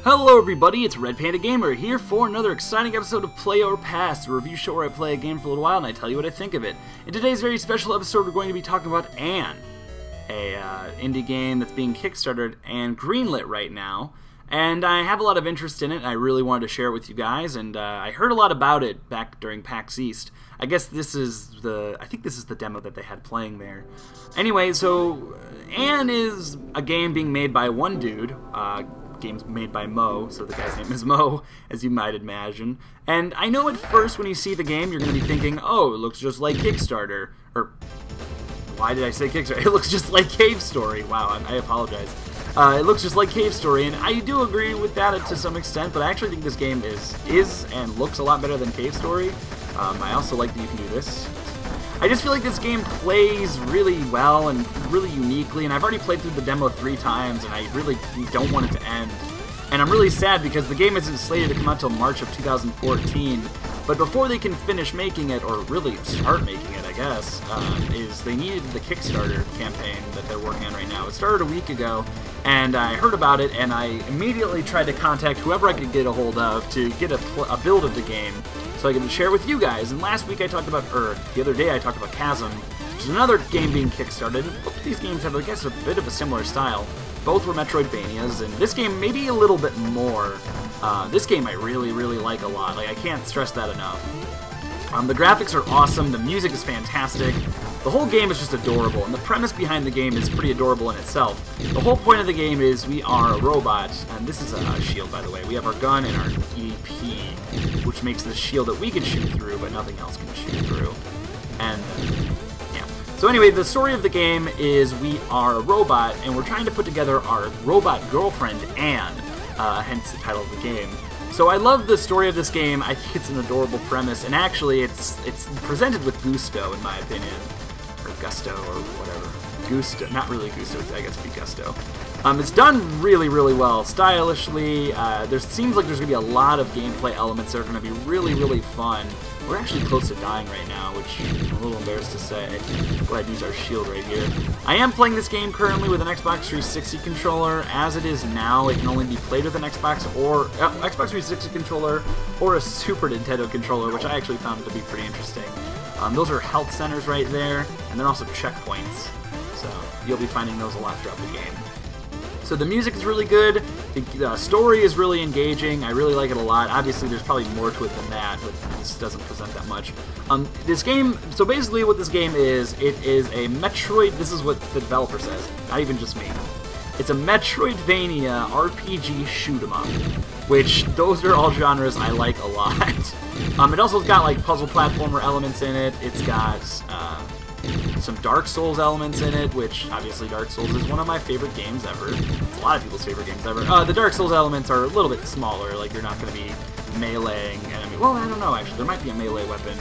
Hello everybody, it's Red Panda Gamer here for another exciting episode of Play or Pass, a review show where I play a game for a little while and I tell you what I think of it. In today's very special episode we're going to be talking about A.N.N.E, a indie game that's being kickstarted and greenlit right now. And I have a lot of interest in it, and I really wanted to share it with you guys, and I heard a lot about it back during PAX East. I guess this is I think this is the demo that they had playing there. Anyway, so A.N.N.E is a game being made by one dude, game's made by Mo, so the guy's name is Mo, as you might imagine. And I know at first when you see the game, you're going to be thinking, oh, it looks just like Kickstarter, or why did I say Kickstarter? It looks just like Cave Story. Wow, I apologize. It looks just like Cave Story, and I do agree with that to some extent, but I actually think this game is and looks a lot better than Cave Story. I also like that you can do this. I just feel like this game plays really well and really uniquely, and I've already played through the demo 3 times, and I really don't want it to end. And I'm really sad because the game isn't slated to come out till March of 2014, but before they can finish making it, or really start making it, I guess, is they needed the Kickstarter campaign that they're working on right now. It started a week ago, and I heard about it, and I immediately tried to contact whoever I could get a hold of to get a build of the game so I could share with you guys. And last week I talked about, or the other day I talked about Chasm, which is another game being kickstarted. Both of these games have, I guess, a bit of a similar style. Both were metroidvanias, and this game maybe a little bit more. This game I really, really like a lot. Like, I can't stress that enough. The graphics are awesome, the music is fantastic, the whole game is just adorable, and the premise behind the game is pretty adorable in itself. The whole point of the game is we are a robot, and this is a shield, by the way. We have our gun and our EP, which makes the shield that we can shoot through, but nothing else can shoot through. And, yeah. So anyway, the story of the game is we are a robot, and we're trying to put together our robot girlfriend, Anne, hence the title of the game. So I love the story of this game. I think it's an adorable premise, and actually it's presented with gusto, in my opinion. Or gusto, or whatever. Gusto, not really gusto, I guess it'd be gusto. It's done really, really well, stylishly. There seems like there's going to be a lot of gameplay elements that are going to be really, really fun. We're actually close to dying right now, which I'm a little embarrassed to say. Go ahead and use our shield right here. I am playing this game currently with an Xbox 360 controller. As it is now, it can only be played with an Xbox 360 controller or a Super Nintendo controller, which I actually found to be pretty interesting. Those are health centers right there, and they're also checkpoints. So you'll be finding those a lot throughout the game. So the music is really good, the story is really engaging, I really like it a lot. Obviously there's probably more to it than that, but this doesn't present that much. This game, so basically what this game is, it is a Metroid, this is what the developer says, not even just me. It's a Metroidvania RPG shoot 'em up, which those are all genres I like a lot. It also's got like puzzle platformer elements in it, it's got some Dark Souls elements in it, which obviously Dark Souls is one of my favorite games ever. It's a lot of people's favorite games ever. The Dark Souls elements are a little bit smaller, like you're not going to be meleeing enemy. Well, I don't know actually. There might be a melee weapon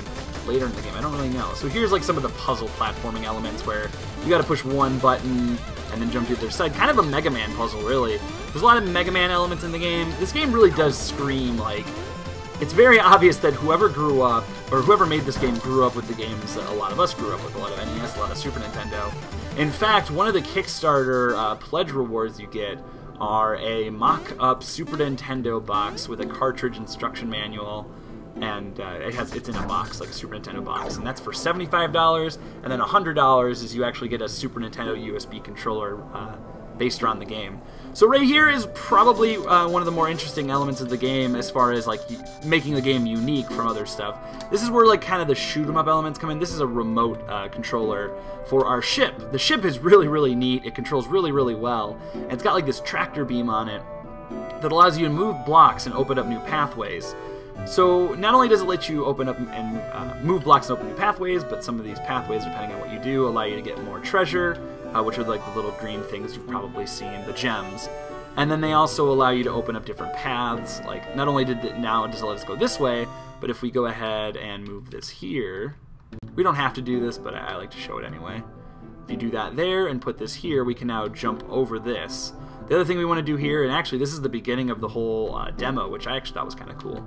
later in the game. I don't really know. So here's like some of the puzzle platforming elements where you got to push one button and then jump to the other side. Kind of a Mega Man puzzle, really. There's a lot of Mega Man elements in the game. This game really does scream like. It's very obvious that whoever grew up, or whoever made this game grew up with the games that a lot of us grew up with, a lot of NES, a lot of Super Nintendo. In fact, one of the Kickstarter pledge rewards you get are a mock-up Super Nintendo box with a cartridge instruction manual, and it's in a box, like a Super Nintendo box, and that's for $75, and then $100 is you actually get a Super Nintendo USB controller based around the game. So right here is probably one of the more interesting elements of the game as far as like making the game unique from other stuff. This is where like kind of the shoot 'em up elements come in. This is a remote controller for our ship. The ship is really, really neat. It controls really, really well. And it's got like this tractor beam on it that allows you to move blocks and open up new pathways. So not only does it let you open up and move blocks and open new pathways, but some of these pathways, depending on what you do, allow you to get more treasure, which are like the little green things you've probably seen, the gems. And then they also allow you to open up different paths. Like, not only does it let us go this way, but if we go ahead and move this here, we don't have to do this, but I like to show it anyway. If you do that there and put this here, we can now jump over this. The other thing we want to do here, and actually this is the beginning of the whole demo, which I actually thought was kind of cool.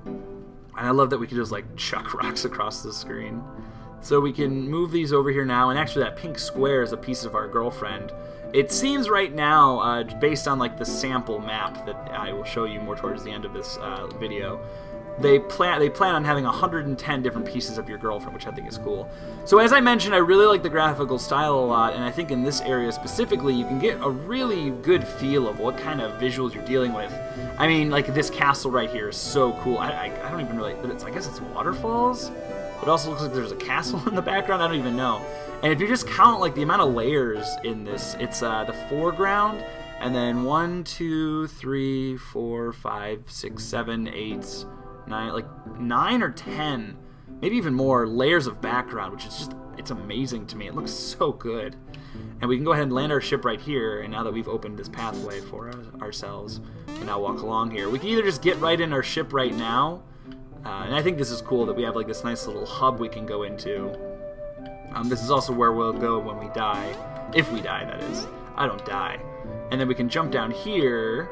And I love that we can just like chuck rocks across the screen. So we can move these over here now, and actually that pink square is a piece of our girlfriend. It seems right now, based on like the sample map that I will show you more towards the end of this video, they plan on having 110 different pieces of your girlfriend, which I think is cool. So as I mentioned, I really like the graphical style a lot, and I think in this area specifically, you can get a really good feel of what kind of visuals you're dealing with. I mean, like this castle right here is so cool. I don't even really, I guess it's waterfalls? It also looks like there's a castle in the background. I don't even know. And if you just count like the amount of layers in this, it's the foreground, and then 1, 2, 3, 4, 5, 6, 7, 8, 9, like 9 or 10, maybe even more layers of background, which is just, it's amazing to me. It looks so good. And we can go ahead and land our ship right here, and now that we've opened this pathway for ourselves, we can now walk along here. We can either just get right in our ship right now, and I think this is cool that we have like this nice little hub we can go into. This is also where we'll go when we die. If we die, that is. I don't die. And then we can jump down here,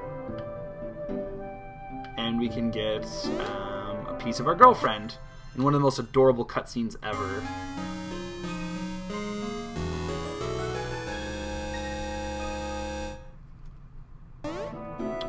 and we can get a piece of our girlfriend in one of the most adorable cutscenes ever.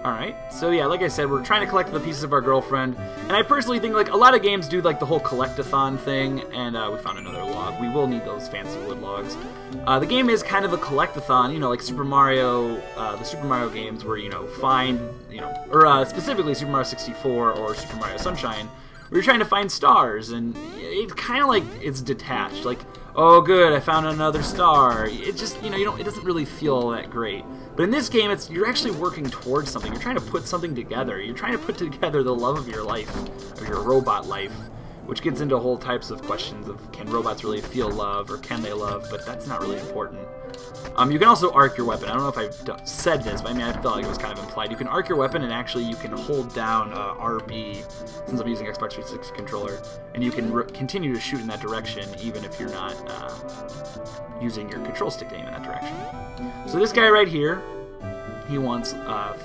Alright, so yeah, like I said, we're trying to collect the pieces of our girlfriend, and I personally think like a lot of games do like the whole collect-a-thon thing, and we found another log. We will need those fancy wood logs. The game is kind of a collect-a-thon, you know, like Super Mario, the Super Mario games where, you know, find, you know, or specifically Super Mario 64 or Super Mario Sunshine, where you're trying to find stars, and it's kind of like it's detached, like, oh good, I found another star. It just, you know, it doesn't really feel that great. But in this game, you're actually working towards something. You're trying to put something together. You're trying to put together the love of your life, of your robot life, which gets into whole types of questions of can robots really feel love, or can they love, but that's not really important. You can also arc your weapon. I don't know if I've said this, but I mean, I felt like it was kind of implied. You can arc your weapon, and actually you can hold down RB, since I'm using Xbox 360 controller, and you can continue to shoot in that direction, even if you're not using your control stick to aim in that direction. So this guy right here, he wants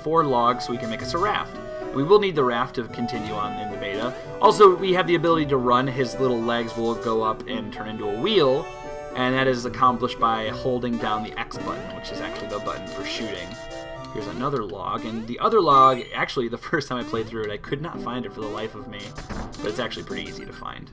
4 logs so we can make us a raft. We will need the raft to continue on in the beta. Also, we have the ability to run. His little legs will go up and turn into a wheel, and that is accomplished by holding down the X button, which is actually the button for shooting. Here's another log, and the other log, actually the first time I played through it, I could not find it for the life of me, but it's actually pretty easy to find.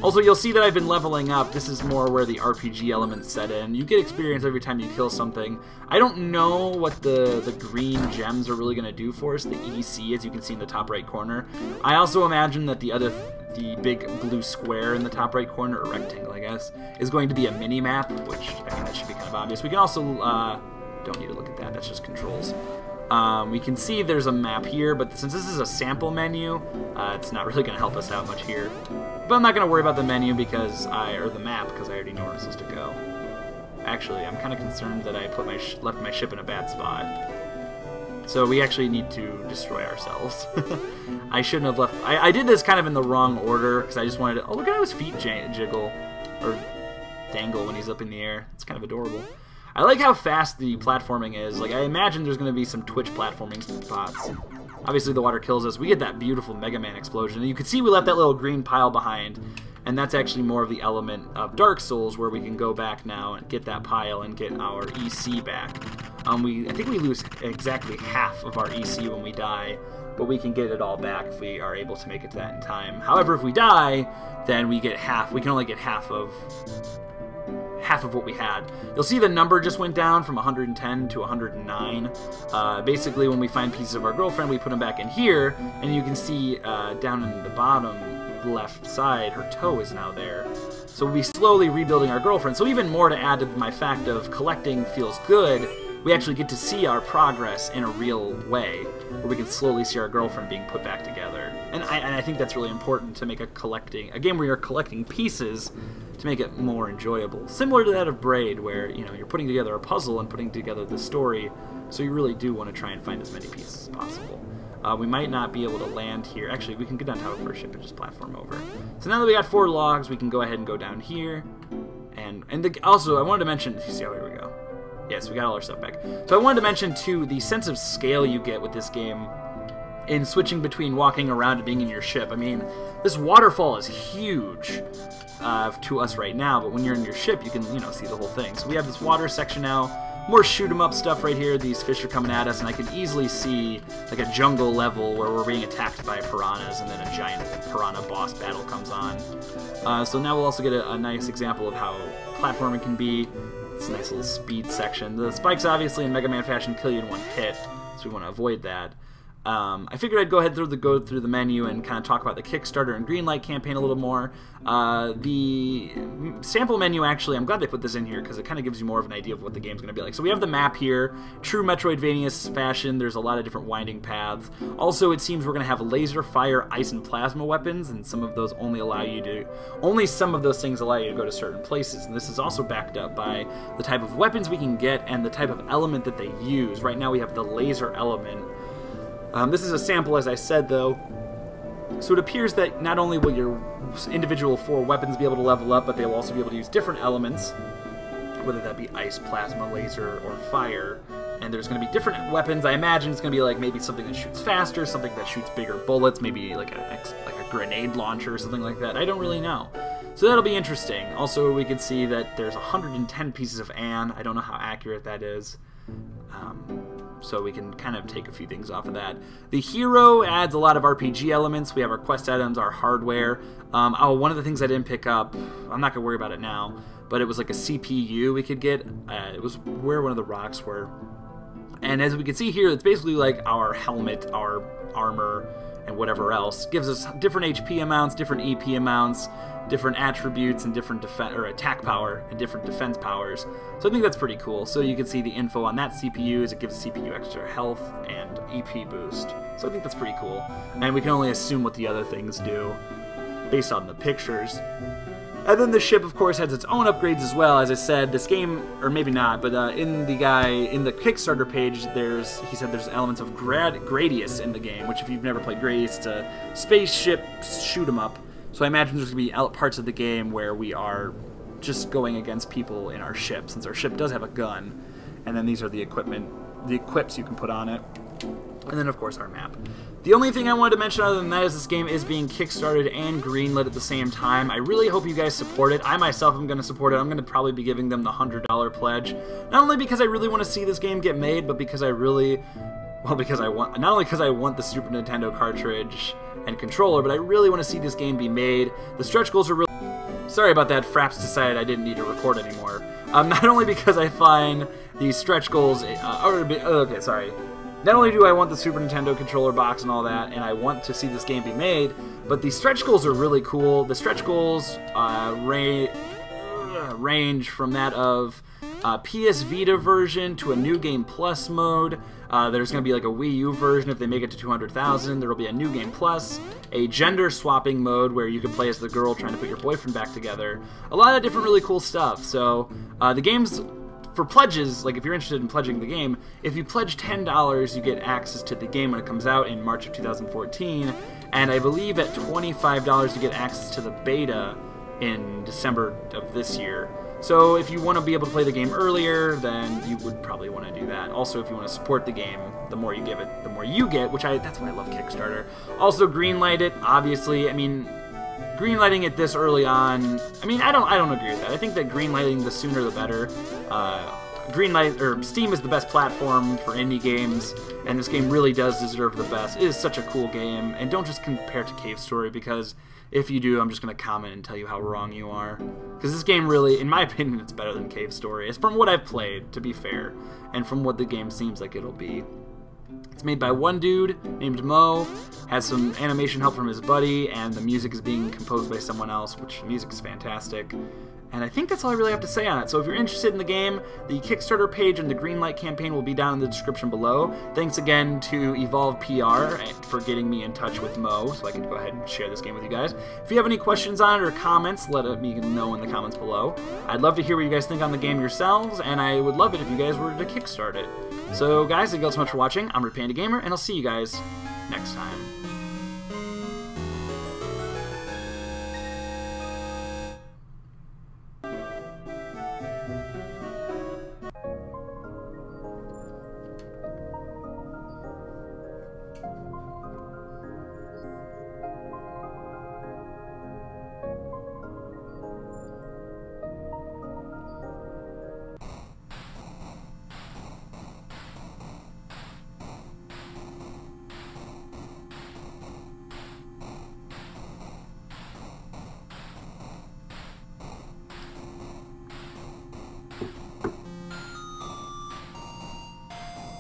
Also, you'll see that I've been leveling up. This is more where the RPG elements set in. You get experience every time you kill something. I don't know what the green gems are really going to do for us, the EC, as you can see in the top right corner. I also imagine that the big blue square in the top right corner, or rectangle I guess, is going to be a mini-map, which, I mean, that should be kind of obvious. We can also, don't need to look at that, that's just controls. We can see there's a map here, but since this is a sample menu, it's not really going to help us out much here. But I'm not going to worry about the menu because or the map, because I already know where I'm supposed to go. Actually, I'm kind of concerned that I put left my ship in a bad spot. So we actually need to destroy ourselves. I shouldn't have left. I did this kind of in the wrong order because I just wanted to. Oh, look at how his feet jiggle or dangle when he's up in the air. It's kind of adorable. I like how fast the platforming is. Like, I imagine there's going to be some Twitch platforming spots. Obviously, the water kills us. We get that beautiful Mega Man explosion. And you can see we left that little green pile behind. And that's actually more of the element of Dark Souls, where we can go back now and get that pile and get our EC back. I think we lose exactly half of our EC when we die, but we can get it all back if we are able to make it to that in time. However, if we die, then we get half. We can only get half of what we had. You'll see the number just went down from 110 to 109. Basically, when we find pieces of our girlfriend, we put them back in here, and you can see down in the bottom left side, her toe is now there. So we'll be slowly rebuilding our girlfriend. So even more to add to my fact of collecting feels good, we actually get to see our progress in a real way, where we can slowly see our girlfriend being put back together. And I think that's really important to make a game where you're collecting pieces to make it more enjoyable. Similar to that of Braid, where you're putting together a puzzle and putting together the story, so you really do want to try and find as many pieces as possible. We might not be able to land here. Actually, we can get on top of our ship and just platform over. So now that we got 4 logs, we can go ahead and go down here. Also, I wanted to mention, you see how here we go. Yes, we got all our stuff back. So I wanted to mention, too, the sense of scale you get with this game. in switching between walking around and being in your ship. I mean, this waterfall is huge to us right now, but when you're in your ship, you can, you know, see the whole thing. So we have this water section now. More shoot 'em up stuff right here. These fish are coming at us, and I can easily see like a jungle level where we're being attacked by piranhas, and then a giant piranha boss battle comes on. So now we'll also get a nice example of how platforming can be. It's a nice little speed section. The spikes, obviously, in Mega Man fashion, kill you in one hit, so we want to avoid that. I figured I'd go ahead go through the menu and kind of talk about the Kickstarter and Greenlight campaign a little more. The sample menu, actually, I'm glad they put this in here because it kind of gives you more of an idea of what the game's going to be like. So we have the map here, true Metroidvania fashion. There's a lot of different winding paths. Also, it seems we're going to have laser, fire, ice, and plasma weapons, and some of those only some of those things allow you to go to certain places. And this is also backed up by the type of weapons we can get and the type of element that they use. Right now we have the laser element. This is a sample, as I said, though, so it appears that not only will your individual 4 weapons be able to level up, but they will also be able to use different elements, whether that be ice, plasma, laser, or fire. And there's going to be different weapons. I imagine it's going to be like maybe something that shoots faster, something that shoots bigger bullets, maybe like a grenade launcher or something like that. I don't really know. So that'll be interesting. Also, we can see that there's 110 pieces of N. I don't know how accurate that is. So we can kind of take a few things off of that. The hero adds a lot of RPG elements. We have our quest items, our hardware. One of the things I didn't pick up, I'm not going to worry about it now, but it was like a CPU we could get. It was where one of the rocks were. And as we can see here, it's basically like our helmet, our armor, and whatever else. Gives us different HP amounts, different EP amounts, different attributes, and different attack power and different defense powers. So I think that's pretty cool. So you can see the info on that CPU as it gives the CPU extra health and EP boost. So I think that's pretty cool. And we can only assume what the other things do based on the pictures. And then the ship, of course, has its own upgrades as well. As I said, this game, or maybe not, but in the Kickstarter page, he said there's elements of Gradius in the game, which if you've never played Gradius, it's a spaceship shoot 'em up. So I imagine there's going to be parts of the game where we are just going against people in our ship, since our ship does have a gun. And then these are the equips you can put on it. And then, of course, our map. The only thing I wanted to mention other than that is this game is being kickstarted and greenlit at the same time. I really hope you guys support it. I myself am going to support it. I'm going to probably be giving them the $100 pledge. Not only because I really want to see this game get made, but because I really... Well, because I want... Not only because I want the Super Nintendo cartridge and controller, but I really want to see this game be made. The stretch goals are really... Sorry about that. Fraps decided I didn't need to record anymore. Not only because I find these stretch goals... okay, sorry. Not only do I want the Super Nintendo controller box and all that, and I want to see this game be made, but the stretch goals are really cool. The stretch goals range from that of PS Vita version to a New Game Plus mode. There's going to be like a Wii U version if they make it to 200,000. There will be a New Game Plus, a gender swapping mode where you can play as the girl trying to put your boyfriend back together. A lot of different really cool stuff. So the game's... For pledges, like if you're interested in pledging the game, if you pledge $10, you get access to the game when it comes out in March of 2014, and I believe at $25 you get access to the beta in December of this year. So if you want to be able to play the game earlier, then you would probably want to do that. Also, if you want to support the game, the more you give it, the more you get, that's why I love Kickstarter. Also, greenlight it, obviously. I mean, greenlighting it this early on, I mean, I don't agree with that. I think that greenlighting the sooner the better. Steam is the best platform for indie games, and this game really does deserve the best. It is such a cool game, and don't just compare it to Cave Story, because if you do, I'm just going to comment and tell you how wrong you are. Because this game really, in my opinion, it's better than Cave Story. It's from what I've played, to be fair, and from what the game seems like it'll be. It's made by one dude named Mo, has some animation help from his buddy, and the music is being composed by someone else, which the music is fantastic. And I think that's all I really have to say on it. So if you're interested in the game, the Kickstarter page and the Greenlight campaign will be down in the description below. Thanks again to Evolve PR for getting me in touch with Mo, so I can go ahead and share this game with you guys. If you have any questions on it or comments, let me know in the comments below. I'd love to hear what you guys think on the game yourselves, and I would love it if you guys were to kickstart it. So guys, thank you all so much for watching. I'm Red Panda Gamer, and I'll see you guys next time.